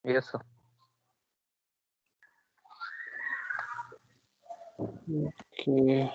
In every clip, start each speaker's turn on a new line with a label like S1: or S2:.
S1: Yes, sir.
S2: Okay.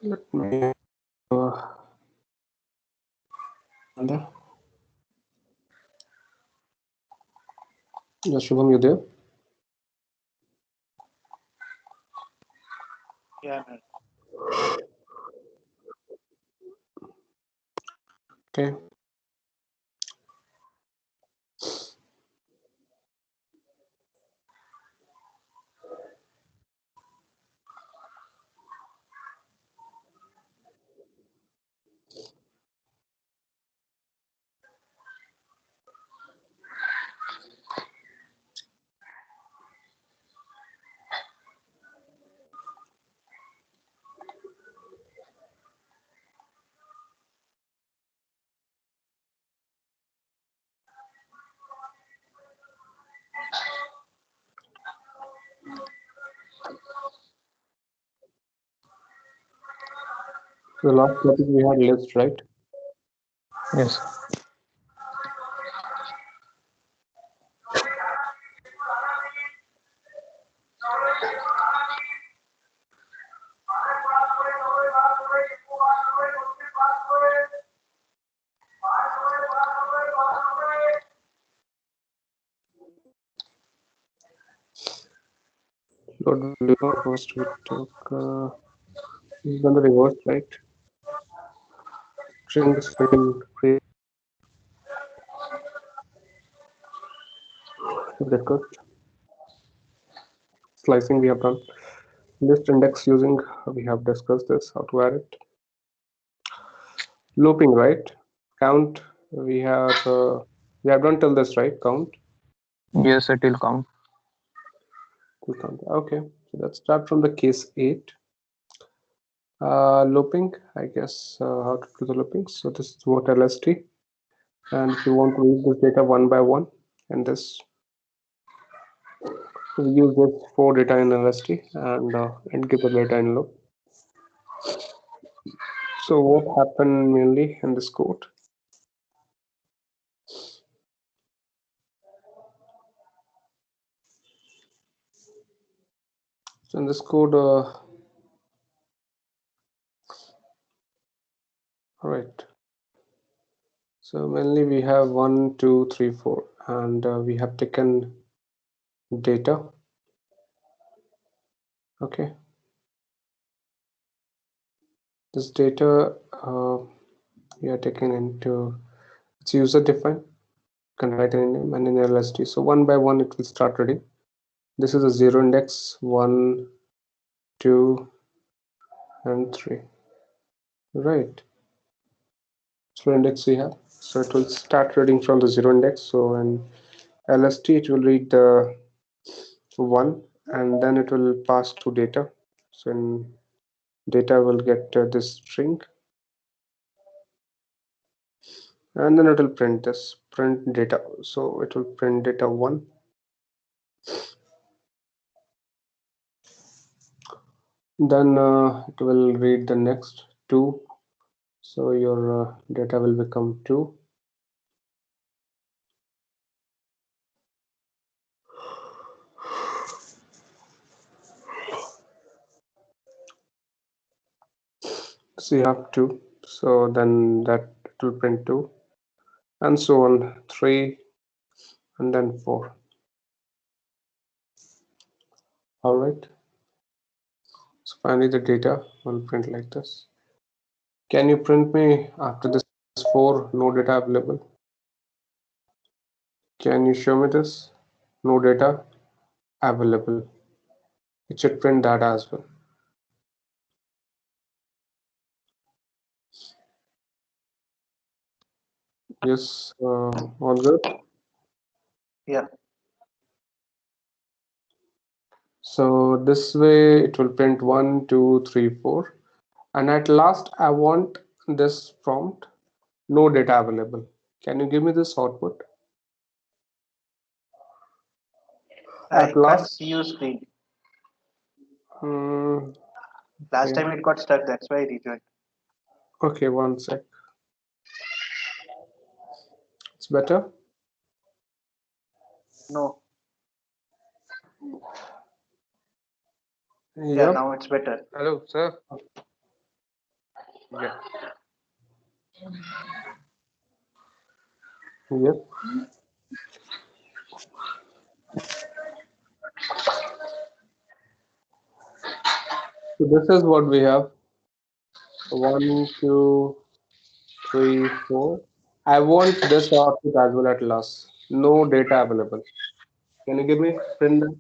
S2: Let me. Yeah, Shubham, you there?
S3: Yeah.
S2: Okay. The last topic we had list, right?
S1: Yes.
S2: Load deliver first we took this is on the reverse, right? String spring create that good. Slicing we have done. List index using we have discussed this how to add it. Looping, right? Count we have done till this, right? Count.
S1: Yes, it will count.
S2: We'll count. Okay, so let's start from the case 8. Looping, I guess how to do the looping. So this is what LST, and if you want to read this data one by one, and this we use this for data in LST and give the data in loop. So what happened mainly in this code? So in this code, all right. So mainly we have 1, 2, 3, 4, and we have taken data. Okay. This data we are taken into it's user defined. Can write any name and in LST. So one by one it will start reading. This is a 0 index, 1, 2, and 3. Right. 0 index we have. So it will start reading from the 0 index. So in LST it will read the 1 and then it will pass to data. So in data will get this string and then it will print this print data. So it will print data 1. Then it will read the next 2. So your data will become 2. So you have 2. So then that it will print 2 and so on 3 and then 4. All right. So finally the data will print like this. Can you print me after this 4 no data available? Can you show me this? No data available. It should print that as well. Yes, all good.
S3: Yeah.
S2: So this way it will print 1, 2, 3, 4. And at last I want this prompt, no data available. Can you give me this output?
S3: I
S2: At
S3: can't
S2: last,
S3: see your screen.
S2: hmm,
S3: Last
S2: okay,
S3: time it got stuck, that's why I rejoined.
S2: okay, one sec. It's better.
S3: No, yeah,
S2: Yep,
S3: now it's better.
S1: Hello, sir. Yeah.
S2: yep. So this is what we have. 1, 2, 3, 4. I want this output as well at last. No data available. Can you give me print that?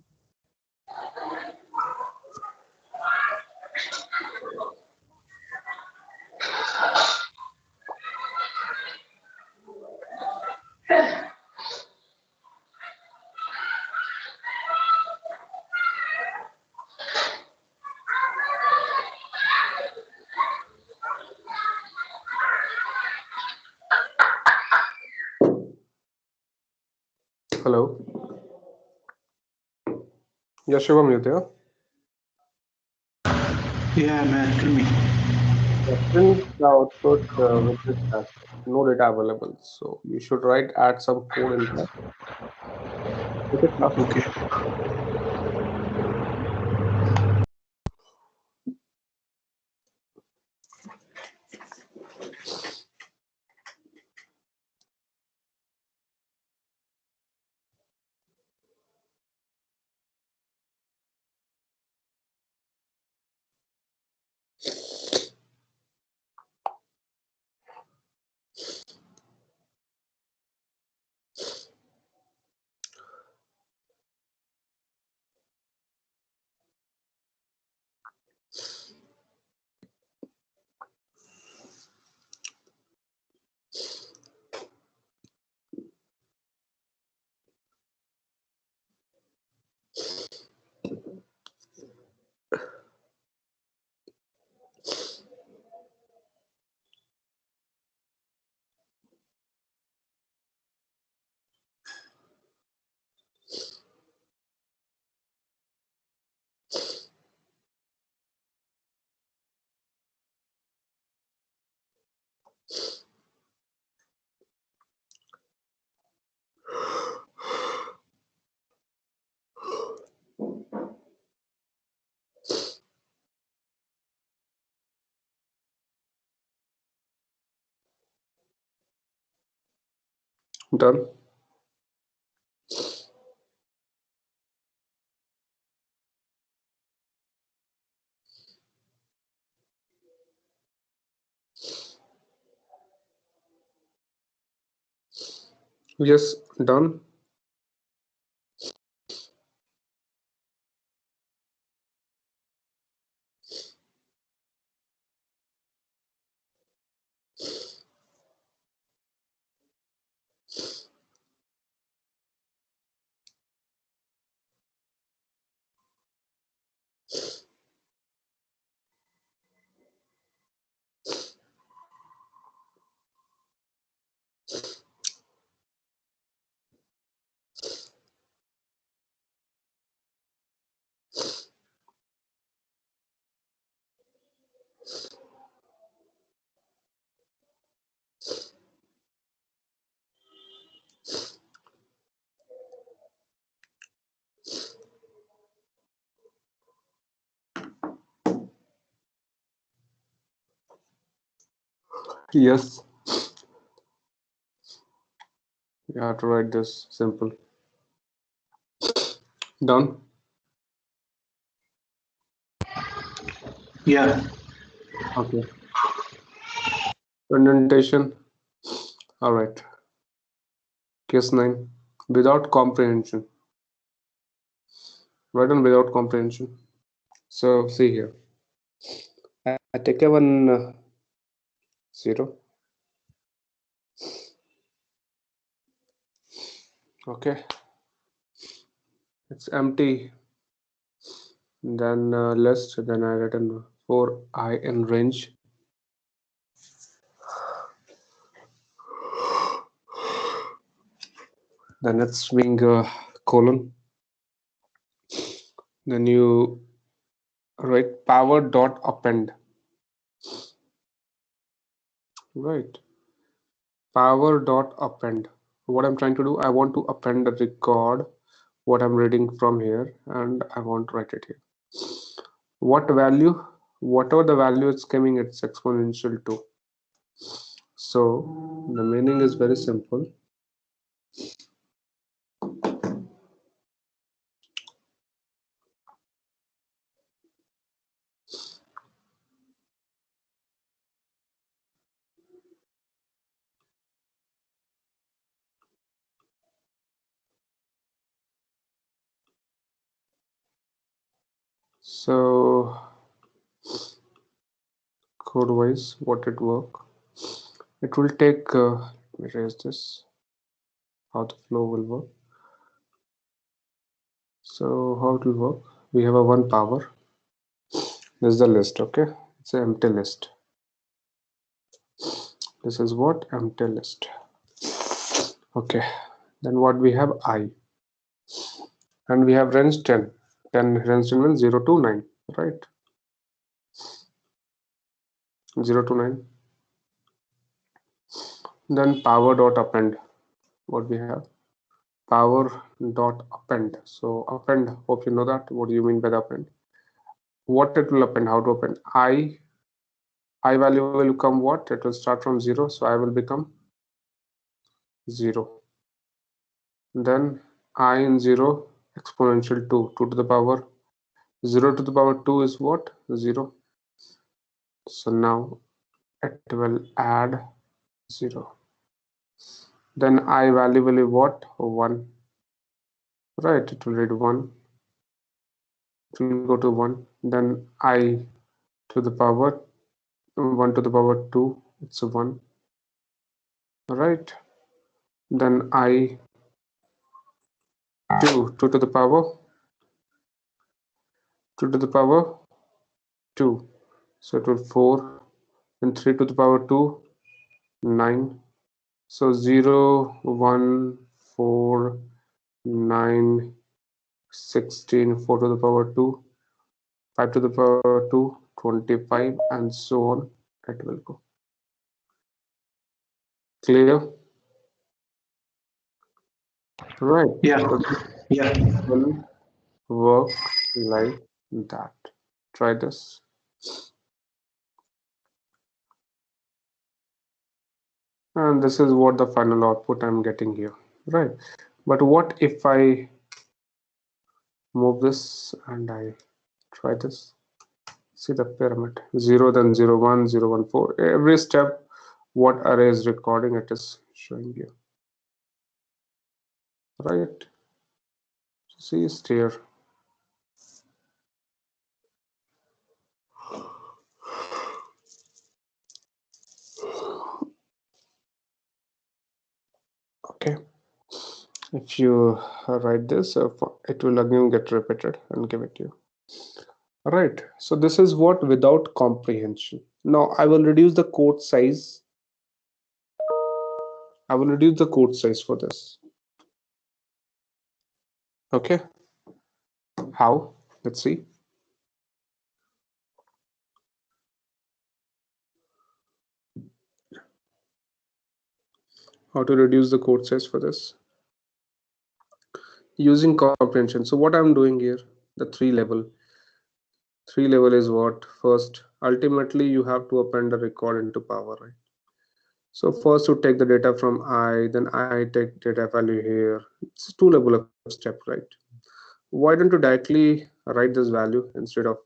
S2: Hello. Yeah, Shivam, you there?
S4: Yeah, man, tell me.
S2: Print the output with this tag. No data available. So you should write add some code in there. Make it fast.
S4: Okay.
S2: Done. Yes, done. Yes. You have to write this simple. Done.
S4: Yeah.
S2: Okay. Indentation. All right. Case 9. Without comprehension. Write on without comprehension. So see here. I take a one 0. Okay. It's empty. then list, then I written for I in range. Then it's being colon. Then you write power dot append. Right. Power dot append. What I'm trying to do, I want to append a record what I'm reading from here, and I want to write it here. What value? Whatever the value is coming, it's exponential to. So the meaning is very simple. So code wise, what it work? It will take. Let me erase this. How the flow will work. So how it will work? We have a one power. This is the list. Okay, it's an empty list. This is what empty list. Okay, then what we have I, and we have range 10. 10 range 10 means 0 to 9, right? 0 to 9. Then power dot append. What we have? Power dot append. So append, hope you know that. What do you mean by the append? What it will append? How to append? I value will come what? It will start from 0, so I will become 0. Then I in 0 exponential 2. 2 to the power 0 to the power 2 is what? 0. So now it will add 0. Then I value will be what? 1. Right, it will read 1. It will go to 1. Then I to the power 1 to the power 2, it's a 1. Right. Then I 2 to the power 2 to the power 2. So it will 4. And 3 to the power 2, 9. So 0, 1, 4, 9, 16, 4 to the power 2, 5 to the power 2, 25, and so on. It will go. Clear? Right.
S3: Yeah.
S2: So
S3: Yeah.
S2: this will work like that. Try this. And this is what the final output I'm getting here. Right. But what if I move this and I try this? See the pyramid 0, then 0, 1, 0, 1, 4. Every step what array is recording, it is showing you. Right. See, steer. Okay. If you write this, it will again get repeated and give it to you. Right. So this is what without comprehension. Now I will reduce the code size. I will reduce the code size for this. Okay. How? Let's see. How to reduce the code size for this? Using comprehension. So what I'm doing here, the three level is what? First, ultimately you have to append a record into power, right? So first you take the data from I, then I take data value here. It's two level of step, right? Why don't you directly write this value instead of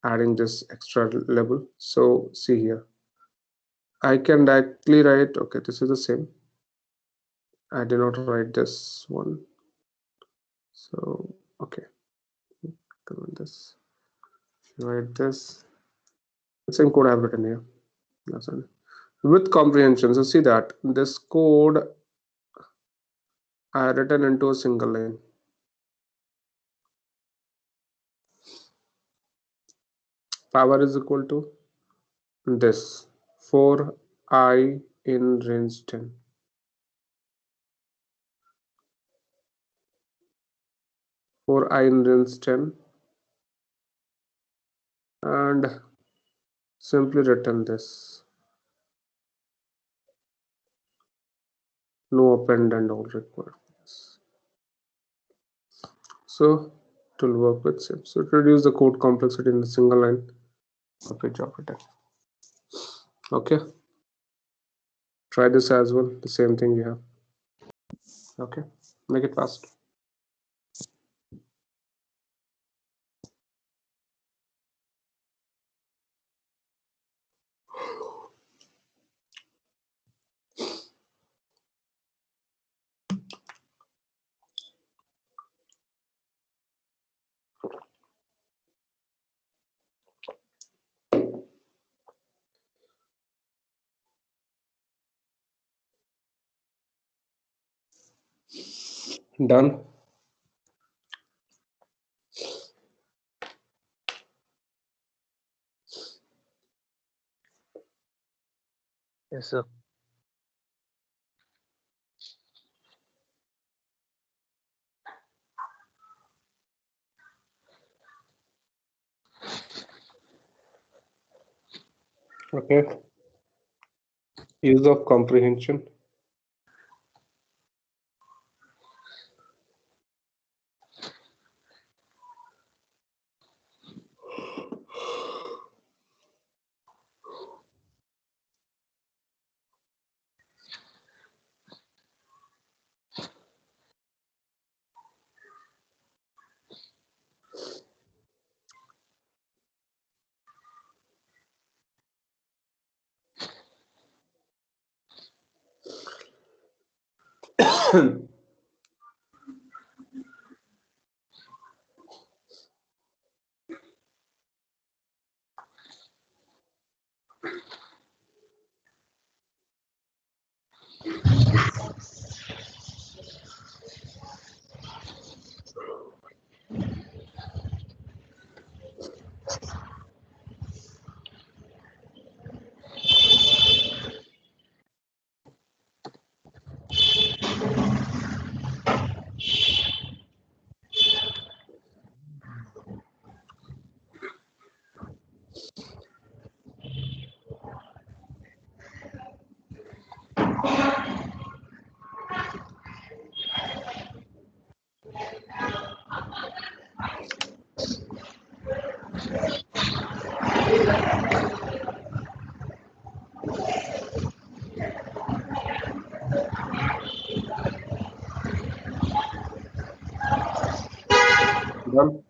S2: adding this extra level? So see here, I can directly write, okay, this is the same. I did not write this one. So, okay, come on this, write this. The same code I have written here. That's it. With comprehension, so see that this code I written into a single line. power is equal to this 4I in range 10. 4I in range 10 and simply written this. No append and all required. So it will work with same. So it reduce the code complexity in a single line of each operator. Okay. Try this as well. The same thing you have. Okay. Make it fast. Done.
S1: Yes, sir.
S2: Okay. Use of comprehension. Done.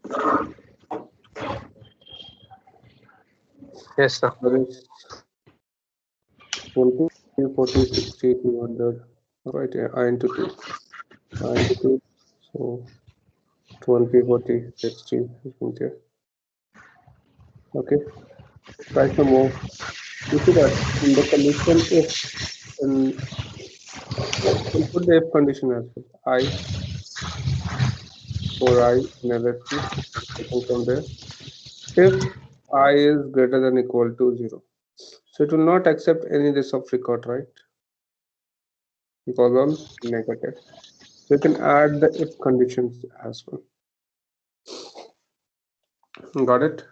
S1: Yes, sir.
S2: That is 20, 40, 60, 200. Right here, I into 2. I into 2. So 20, 40, 60 is in there. Okay. Try some more. You see that in the condition if in we'll put the if condition as well. I for I in LST taken from there. If I is greater than equal to 0. So it will not accept any this of record, right? Because on negative. So you can add the if conditions as well. Got it?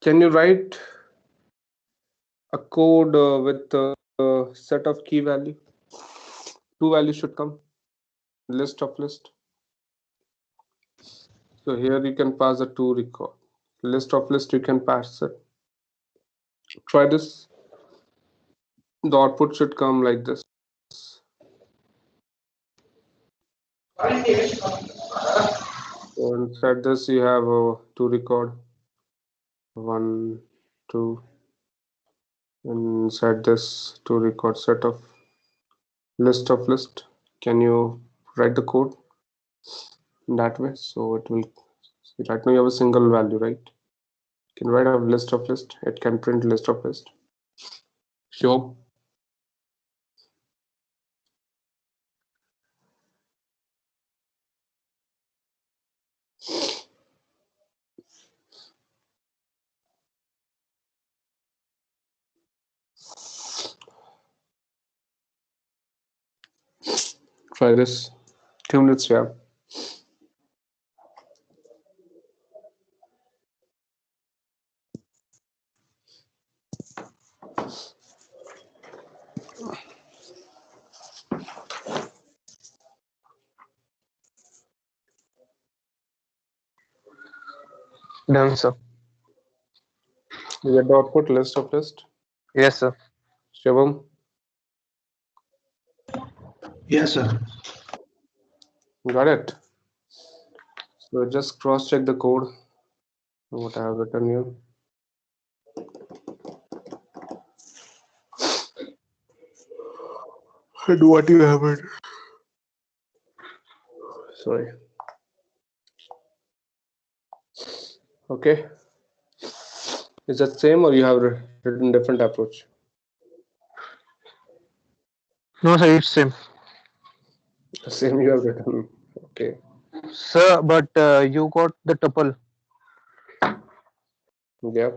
S2: Can you write a code with a set of key value? Two values should come. List of list. So here you can pass the two record. List of list you can pass it. Try this. The output should come like this. So inside this you have two record. 1, 2. Inside this two record set of list. Can you write the code in that way? So it will see right now you have a single value, right? You can write a list of list. It can print list of list. Show. Try this. 2 minutes, yeah.
S1: Done, sir.
S2: You get the output list of list.
S1: Yes, sir.
S2: Shivam,
S4: Yes, sir.
S2: got it. So just cross check the code. What I have written here. And what you have it. Sorry. Okay. Is that same or you have written different approach?
S1: No, sir, it's same.
S2: Same you have written. Okay.
S1: Sir, but you got the tuple.
S2: Yeah.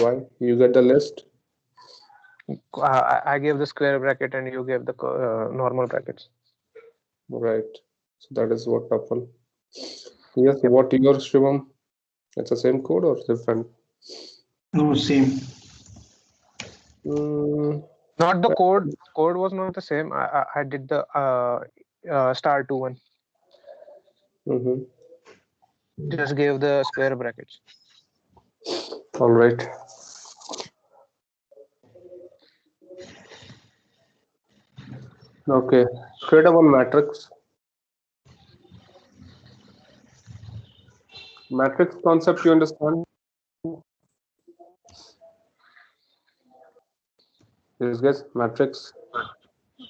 S2: Why? You get the list.
S1: I gave the square bracket and you gave the normal brackets.
S2: Right. So that is what tuple. Yes. What yours, Shivam? It's the same code or different?
S4: No, same.
S2: Mm,
S1: Not the code. Code was not the same. I did the star 2 one.
S2: mm-hmm.
S1: Just gave the square brackets.
S2: All right. Okay. Create a one matrix. Matrix concept you understand? Yes, guys. Matrix.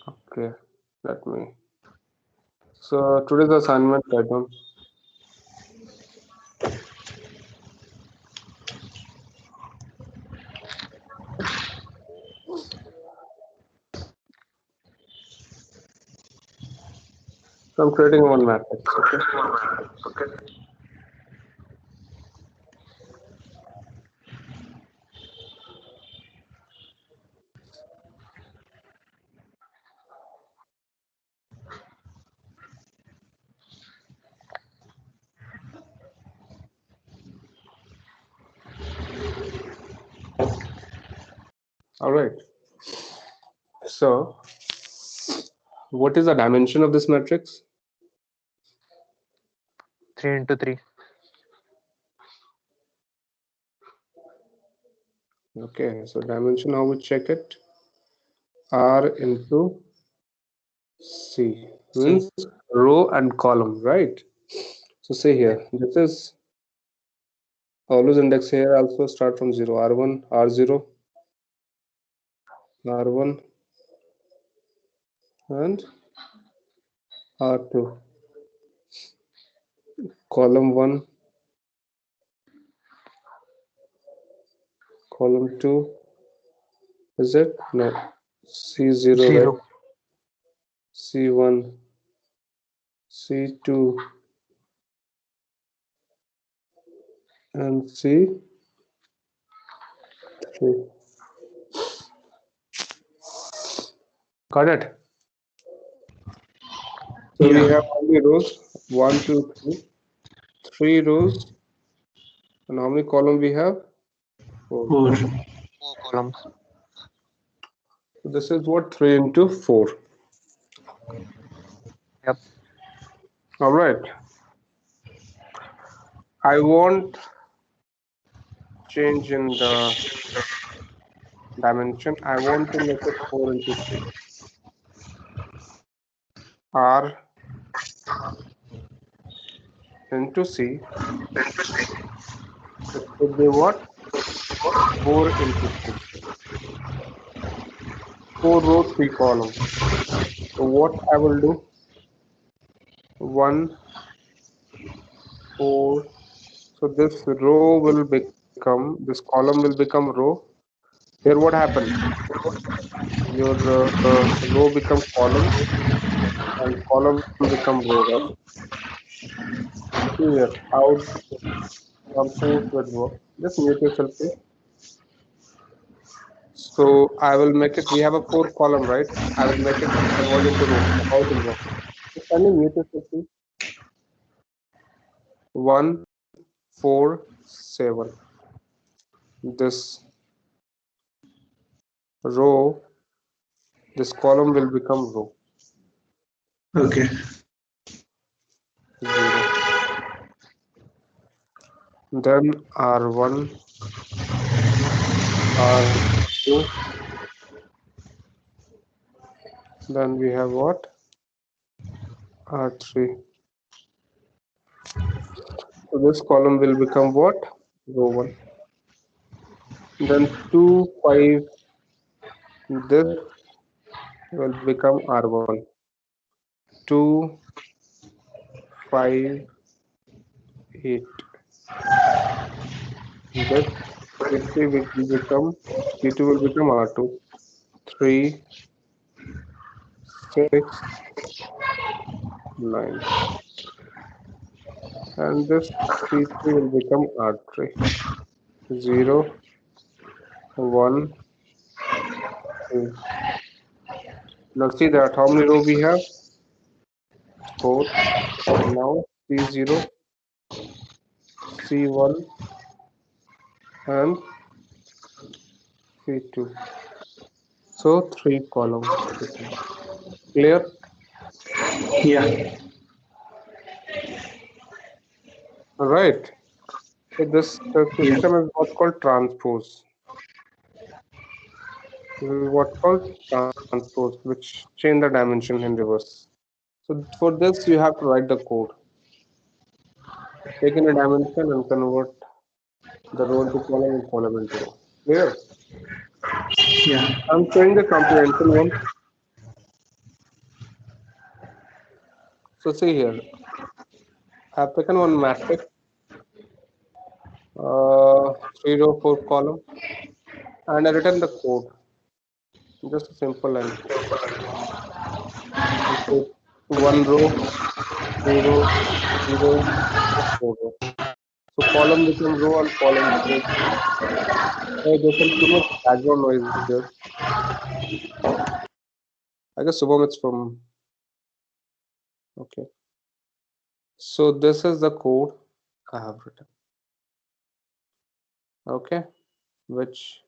S2: Okay. Let me. So today's assignment item. So I'm creating one matrix. Okay. All right. So what is the dimension of this matrix?
S1: 3 into 3.
S2: Okay. So dimension, how we check it? R into C means row and column, right? So say here, this is always index here also start from 0, R1, R0, R1 and R2. Column 1, column 2, is it? No. C0, right?
S1: 0.
S2: C1, C2 and C3. Got it? So we
S4: Yeah.
S2: have only rows 1, 2, 3, 3 rows, and how many columns we have? 4.
S4: 4.
S1: 4 columns.
S2: So this is what 3 into 4.
S1: Yep.
S2: All right. I want change in the dimension. I want to make it 4 into 3. R into C. It should be what? 4 into 3. 4 rows, 3 columns. So what I will do? 1, 4. So this row will become, this column will become row. Here what happened? Your row become column and column become row, right? See here, how some things would work. Just mute yourself, please. So I will make it, we have a 4 column, right? I will make it convert into row. How it will work? So can you mute it, please? 1, 4, 7. This row, this column will become row
S4: Okay.
S2: 0. Then R1, R2. Then we have what? R3. So this column will become what? Row 1. Then 2, 5. This will become R1. 2, 5, 8. This P3 will become P2 will become R2. 3, 6, 9. And this P3 will become R3. 0, 1, 2. Now see that how many row we have? 4. Now C0, C1 and C2. So 3 columns. Clear?
S4: Yeah.
S2: All right. So this
S4: Yeah.
S2: system is what's called transpose. This is what's called transpose, which change the dimension in reverse. So for this, you have to write the code. Take in a dimension and convert the row into column and column into row. Clear?
S4: Yeah.
S2: I'm showing the comprehension one. So see here, I've taken one matrix, 3 row, 4 column, and I written the code. Just a simple line. Okay. 1 row, 2 row, 3 row, 4 row. So column become row and column become. Hey, there's some too much background noise there. I guess Subham it's from. Okay. So this is the code I have written. Okay, which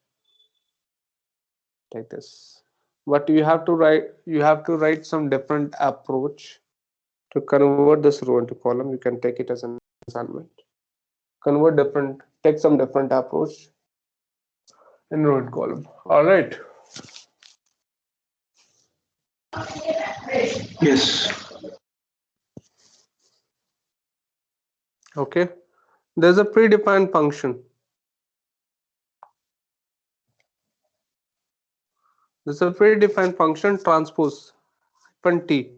S2: take this. But you have to write some different approach to convert this row into column. You can take it as an assignment. Convert different, take some different approach in row and column. All right.
S4: Yes.
S2: Okay. There's a predefined function. There's a predefined function transpose T.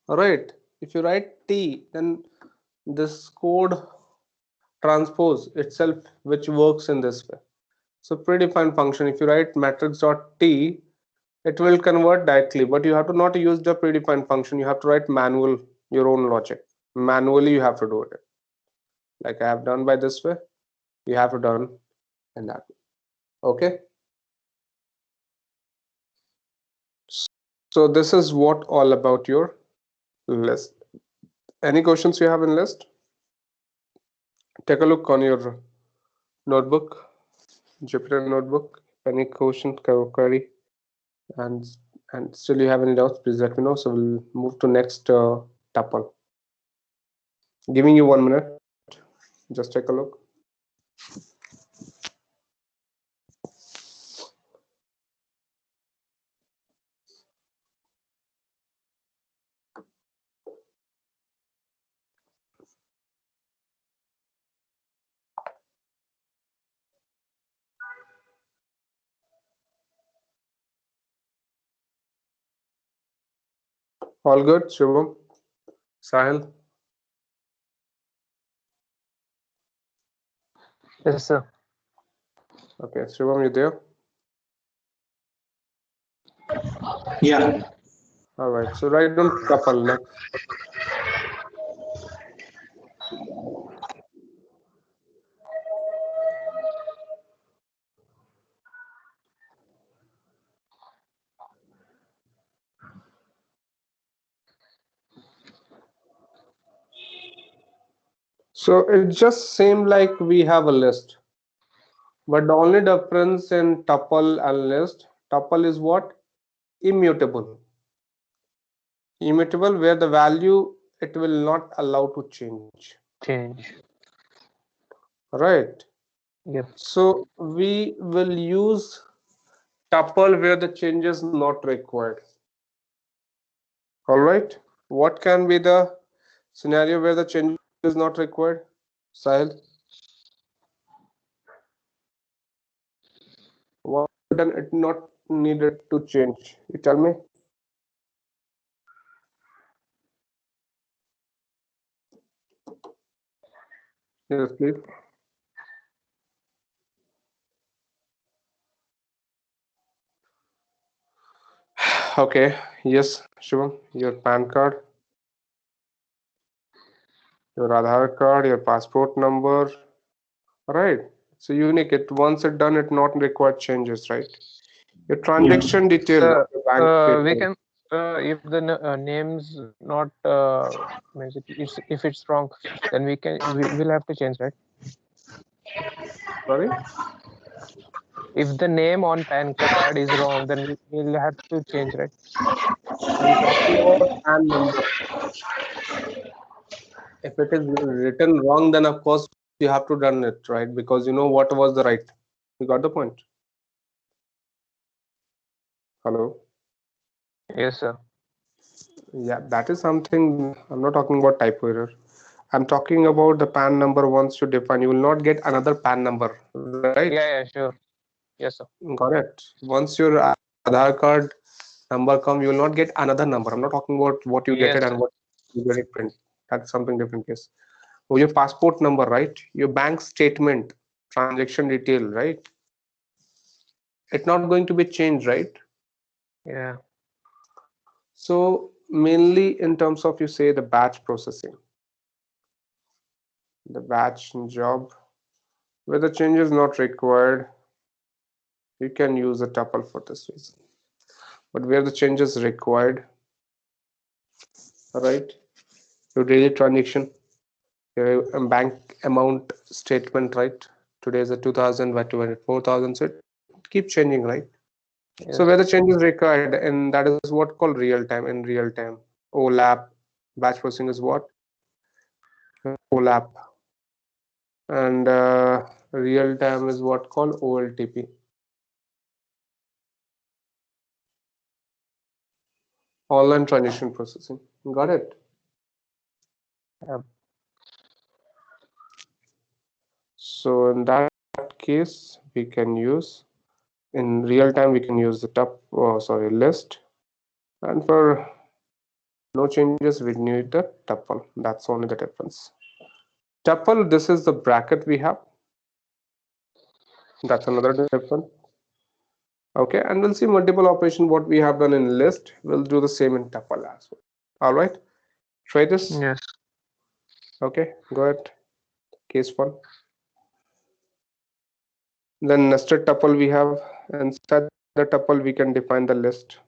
S2: All right. If you write T, then this code transpose itself, which works in this way. So predefined function, if you write matrix.t, it will convert directly, but you have to not use the predefined function. You have to write manual, your own logic. Manually, you have to do it. Like I have done by this way, you have to done in that way. Okay. So this is what all about your list. Any questions you have in list? Take a look on your notebook, Jupyter notebook. Any question, query, and still you have any doubts, please let me know. So we'll move to next tuple. Giving you 1 minute. Just take a look. All good, Shubham? Sahil?
S1: Yes, sir.
S2: Okay, Shubham, you there?
S4: Yeah.
S2: All right, so write down tuple next. So it just seemed like we have a list, but the only difference in tuple and list, tuple is what? Immutable. Immutable, where the value it will not allow to change.
S1: Change.
S2: Right.
S1: Yep.
S2: So we will use tuple where the change is not required. All right. What can be the scenario where the change is not required? Sahil, what then it not needed to change? You tell me. Yes, please. Okay. Yes, Shivam. Your PAN card, your Aadhaar card, your passport number. Right. So unique. It once it done, it not required changes. Right. Your
S4: Yeah.
S2: transaction detail of
S1: The
S2: your bank
S1: we
S2: statement.
S1: can if the name's not means it's if it's wrong, then we will have to change, right?
S2: Sorry.
S1: If the name on PAN card is wrong, then we'll have to change, right?
S2: I'm talking about PAN number. If it is written wrong, then of course you have to done it, right? Because you know what was the right. You got the point. Hello.
S1: Yes, sir.
S2: Yeah, that is something. I'm not talking about typo error. I'm talking about the PAN number once you define. You will not get another PAN number, right?
S1: Yeah, sure. Yes, sir.
S2: Got it. Once your Aadhaar card number come, you will not get another number. I'm not talking about what you get it
S1: Yes,
S2: and
S1: sir.
S2: what you get it print. That's something different case. Or your passport number, right? Your bank statement, transaction detail, right? It's not going to be changed, right?
S1: Yeah.
S2: So mainly in terms of you say the batch processing, the batch job, where the change is not required, you can use a tuple for this reason. But where the change is required, right? Your daily transaction, your bank amount statement, right? Today is a 2000 by 4,000, so it keeps changing, right? So where
S1: Yes.
S2: the change is required, and that is what called real time. In real time, OLAP batch processing is what? OLAP, and real time is what called OLTP. Online transaction processing. Got it?
S1: Yep.
S2: So in that case, we can use in real time we can use the list, and for no changes we need the tuple. That's only the difference. Tuple, this is the bracket we have. That's another difference. Okay, and we'll see multiple operation what we have done in list. We'll do the same in tuple as well. All right, try this.
S1: Yes.
S2: Okay, go ahead. Case one. Then nested tuple we have. Inside the tuple we can define the list.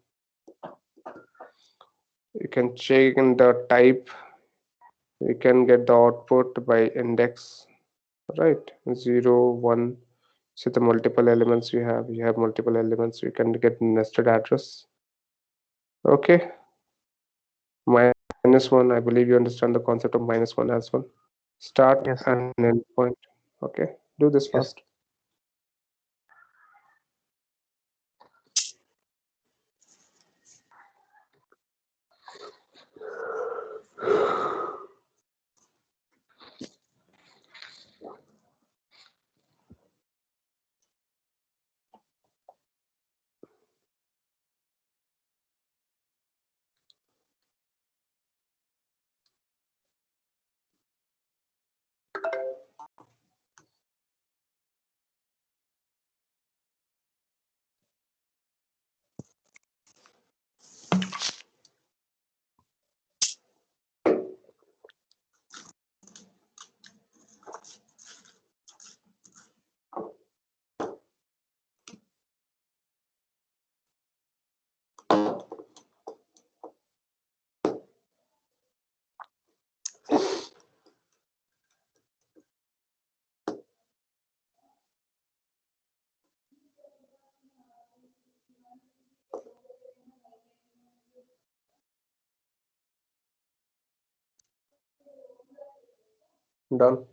S2: You can check in the type. You can get the output by index, right? 0, 1. See the multiple elements you have. You have multiple elements. You can get nested address. Okay. Minus 1. I believe you understand the concept of minus 1 as well. Start
S1: Yes, sir.
S2: and end point. Okay. Do this
S1: Yes.
S2: fast. Done.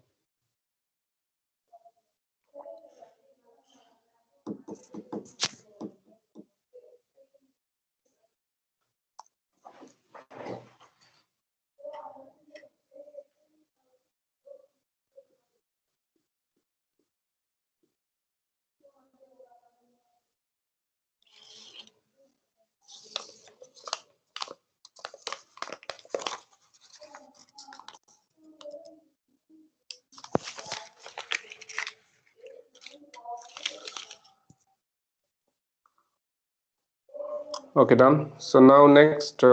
S2: Okay, done. So now next,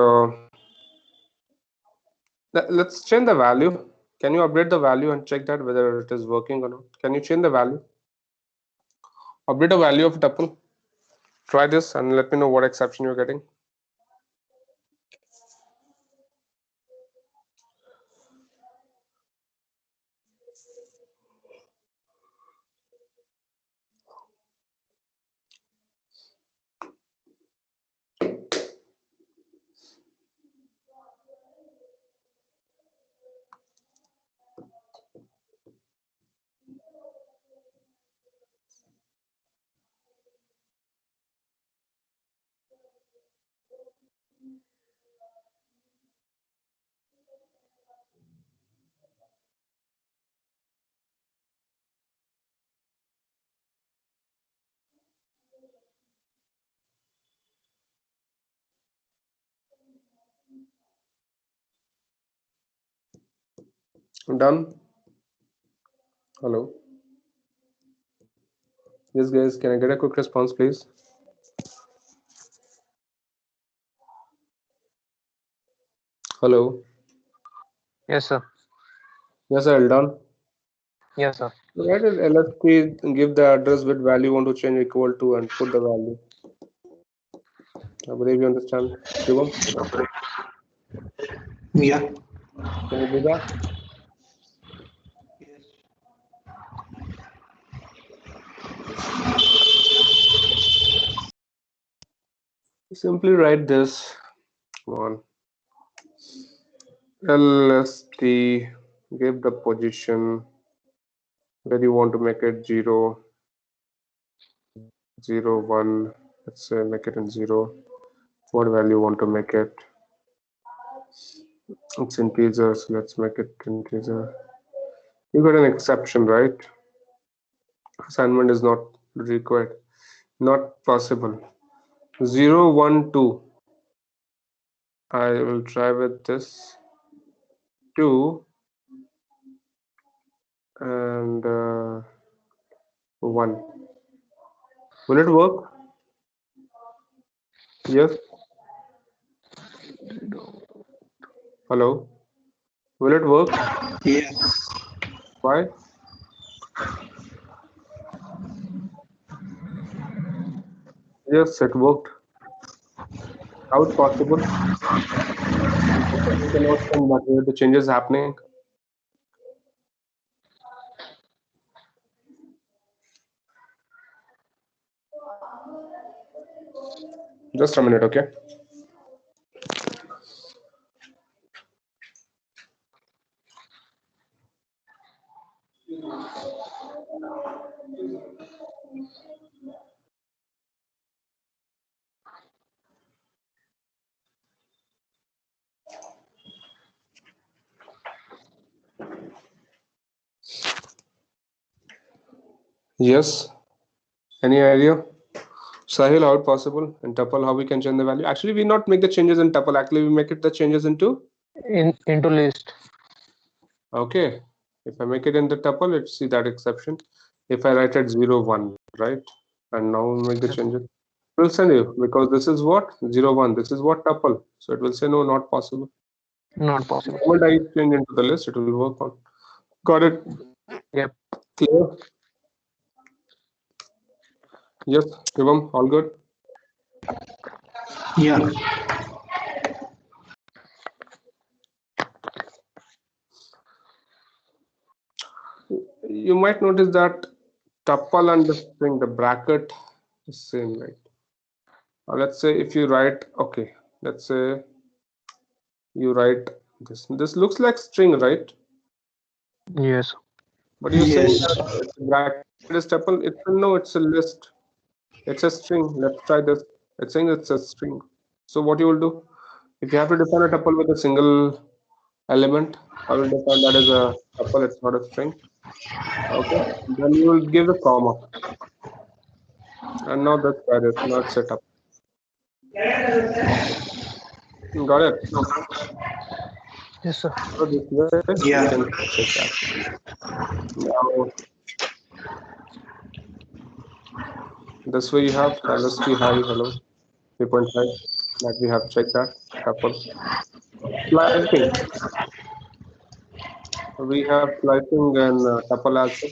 S2: let's change the value. Can you update the value and check that whether it is working or not? Can you change the value? Update the value of tuple. Try this and let me know what exception you're getting. Done. Hello. Yes, guys, can I get a quick response, please? Hello.
S1: Yes, sir.
S2: Yes, sir. Done.
S1: Yes, sir.
S2: Why did LSP give the address with value you want to change equal to and put the value? I believe you understand. Shivam,
S4: Yeah.
S2: can you do that?
S3: Yes.
S2: Simply write this. Come on. LST, give the position where you want to make it 0, 0, 1. Let's say make it in 0. What value you want to make it? It's integer, so let's make it integer. You got an exception, right? Assignment is not required, not possible. 0, 1, 2. I will try with this 2 and 1. Will it work? Yes. Hello. Will it work?
S4: Yes.
S2: Why? Yes, it worked. How it's possible? You cannot send but where the changes happening. Just a minute, okay? Yes. Any idea? Sahil, how it possible? In tuple, how we can change the value? Actually, we not make the changes in tuple. Actually, we make it the changes into.
S1: Into list.
S2: Okay. If I make it in the tuple, let's see that exception. If I write it 0, 1, right? And now make the changes. It will send you because this is what 0, 1. This is what tuple. So it will say no, not possible.
S1: Not possible.
S2: What I change into the list, it will work on. Got it?
S1: Yep.
S2: Clear? Yes, Shivam, all good?
S4: Yeah.
S2: You might notice that tuple and the string, the bracket is same, right? Let's say if you write, okay, let's say you write this. This looks like string, right?
S1: Yes.
S2: But you're saying
S4: Yes.
S2: that it's a bracket is tuple. It's a, no, it's a list. It's a string. Let's try this. It's saying it's a string. So what you will do? If you have to define a tuple with a single element, I will define that as a tuple. It's not a string. Okay. Then you will give a comma. And now that's where it's not set up. Got it?
S1: Yes, sir.
S2: So this way we
S4: Yeah.
S2: can check that. Now this way you have LST hi hello 3.5 that we have checked that tuple. Slicing. We have slicing and tuple also.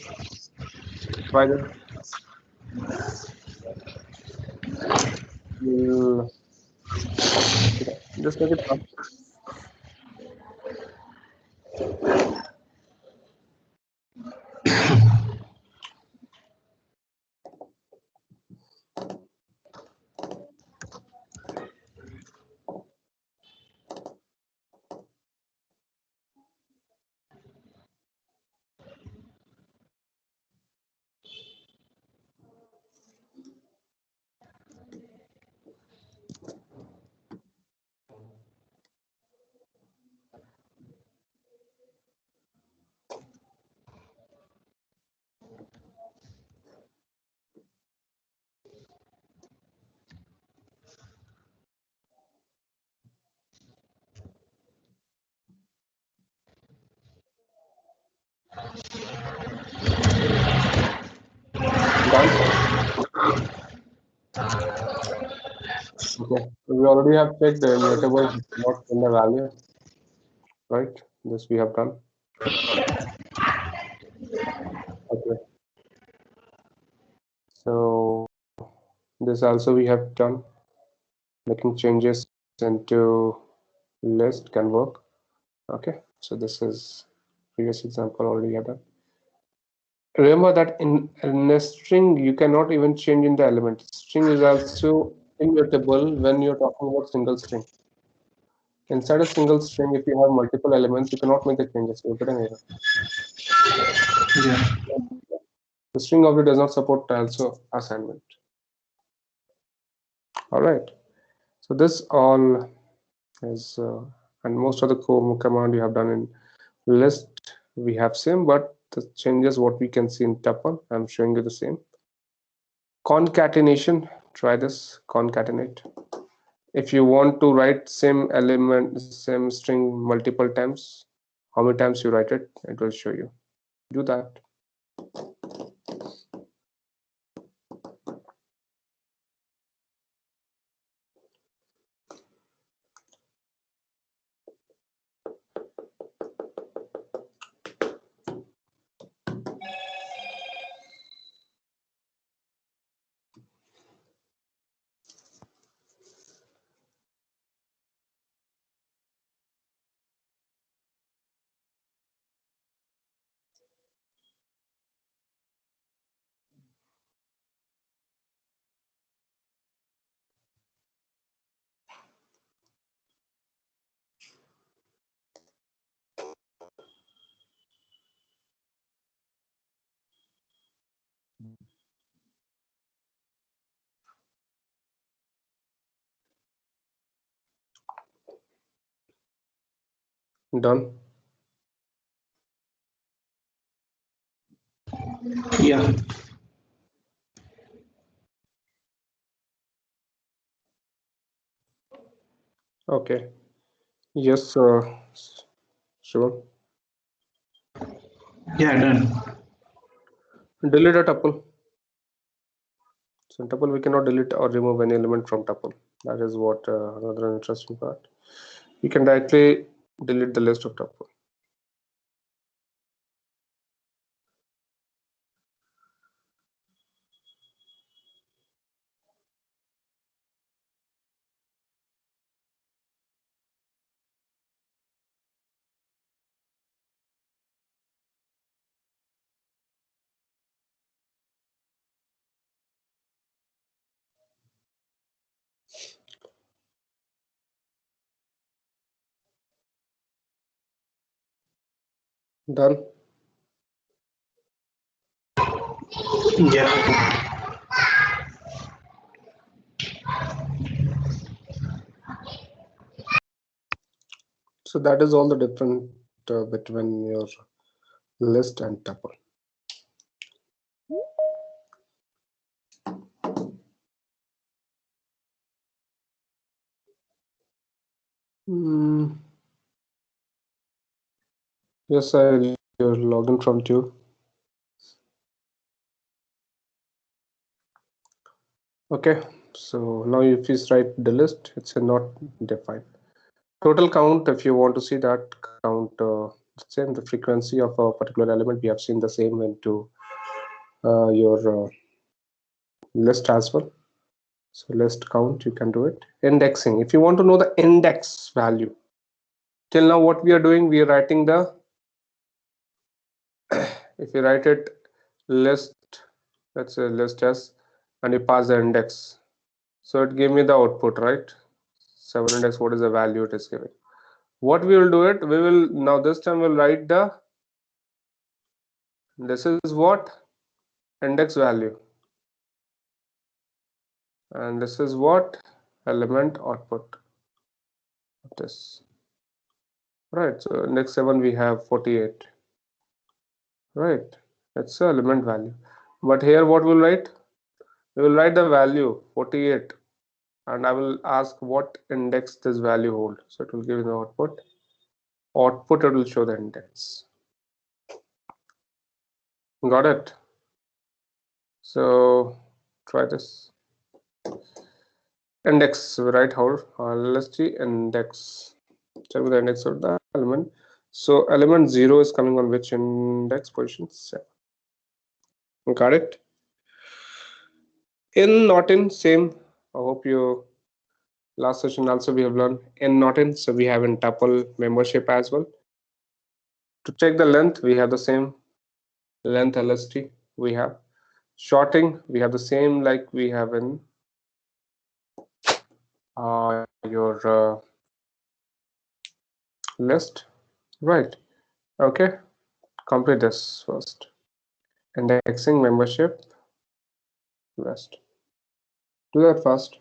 S2: Try this. We'll just make it fast. Done. Okay. So we already have checked the immutable not in the value, right? This we have done. Okay. So this also we have done. Making changes into list can work. Okay. So this is previous example already have done. Remember that in a string you cannot even change in the element. String is also immutable when you're talking about single string. Inside a single string, if you have multiple elements, you cannot make the changes. You get an error.
S4: Yeah.
S2: The string object does not support also assignment. All right. So this all is, and most of the command you have done in list, we have same, but the changes what we can see in tuple, I'm showing you the same. Concatenation, try this, concatenate. If you want to write same element, same string multiple times, how many times you write it, it will show you. Do that. Done.
S4: Yeah.
S2: Okay. Yes, sure.
S4: Yeah. Done.
S2: Delete a tuple. So in tuple, we cannot delete or remove any element from tuple. That is what another interesting part. You can directly delete the list of tuple. Done.
S4: Yeah.
S2: So that is all the different between your list and tuple. Yes, you're logged in from 2. Okay, so now if you write the list, it's a not defined. Total count, if you want to see that count, same the frequency of a particular element, we have seen the same into your list as well. So list count, you can do it. Indexing, if you want to know the index value. Till now what we are doing, we are writing the, if you write it list, let's say list s, and you pass the index. So it gave me the output, right? 7 index, what is the value it is giving? What we will do it, we will now this time we'll write the, this is what index value, and this is what element output of this, right? So index 7 we have 48, right? It's the element value. But here what we'll write, we will write the value 48, and I will ask what index this value hold. So it will give the output. Output, it will show the index. Got it? So try this. Index, right? How LST index. Check with the index of the element. So element 0 is coming on which index position? 7. Got it? In, not in, same. I hope you last session also we have learned in, not in. So we have in tuple membership as well. To check the length, we have the same length LST. We have sorting, we have the same like we have in your list, right? Okay, complete this first. Indexing membership list. Do that first.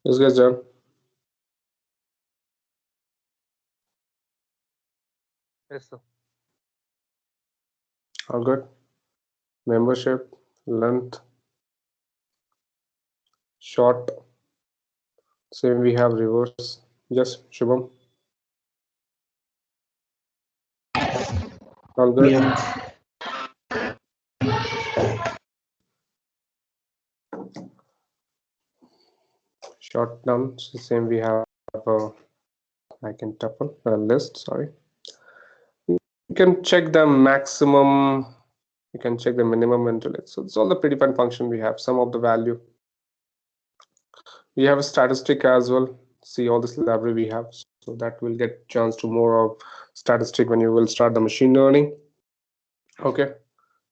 S2: This guy's done.
S1: Yes, sir.
S2: All good. Membership, length, short. Same we have reverse. Yes, Shubham. All good.
S4: Yeah.
S2: Short down. So same we have I can tuple list. Sorry. You can check the maximum. You can check the minimum and delete. So it's all the predefined function we have. Some of the value. We have a statistic as well. See all this library we have. So that will get chance to more of statistic when you will start the machine learning. Okay.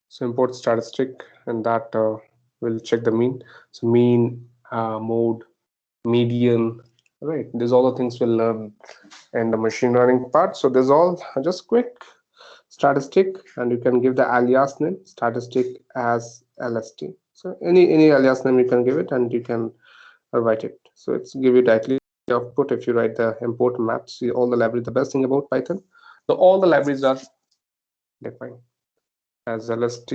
S2: So import statistic, and that will check the mean. So mean, mode, median, Right, these all the things we'll learn in the machine learning part. So there's all just quick statistic, and you can give the alias name statistic as LST. So any alias name you can give it, and you can write it. So it's give you directly output if you write the import map. See all the libraries. The best thing about Python, so all the libraries are defined as LST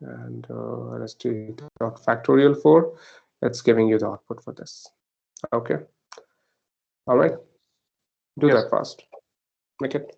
S2: and LST.factorial 4. It's giving you the output for this. Okay. All right. Do
S1: Yes.
S2: that fast. Make it.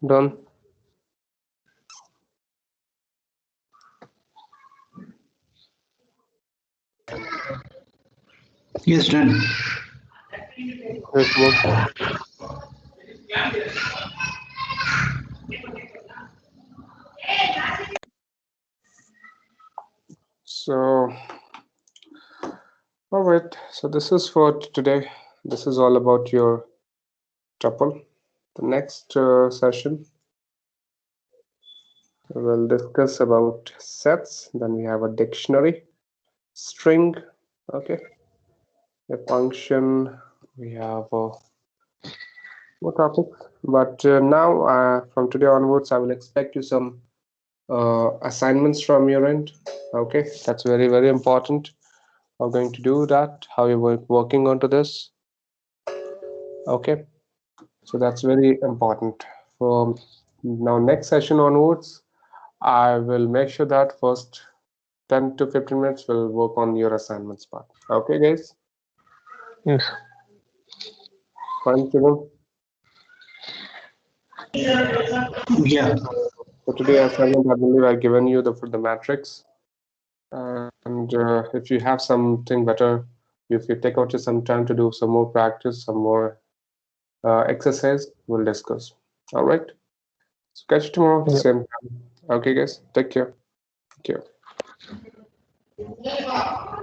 S2: Done.
S4: Yes, done.
S2: Great work. So, all right. So this is for today. This is all about your tuple. The next session we'll discuss about sets. Then we have a dictionary, string. Okay, a function. We have more topics. But now, from today onwards, I will expect you some assignments from your end. Okay, that's very, very important. We're going to do that, how you work working onto this. Okay, so that's very important. From now, next session onwards, I will make sure that first 10 to 15 minutes will work on your assignments part. Okay, guys?
S1: Yes.
S2: Fine, children?
S4: Yeah.
S2: So today assignment, I believe I've given you the matrix. And if you have something better, if you take out some time to do some more practice, some more exercise, we'll discuss. All right. So catch you tomorrow,
S1: Yeah.
S2: same time. Okay, guys. Take care. Thank you.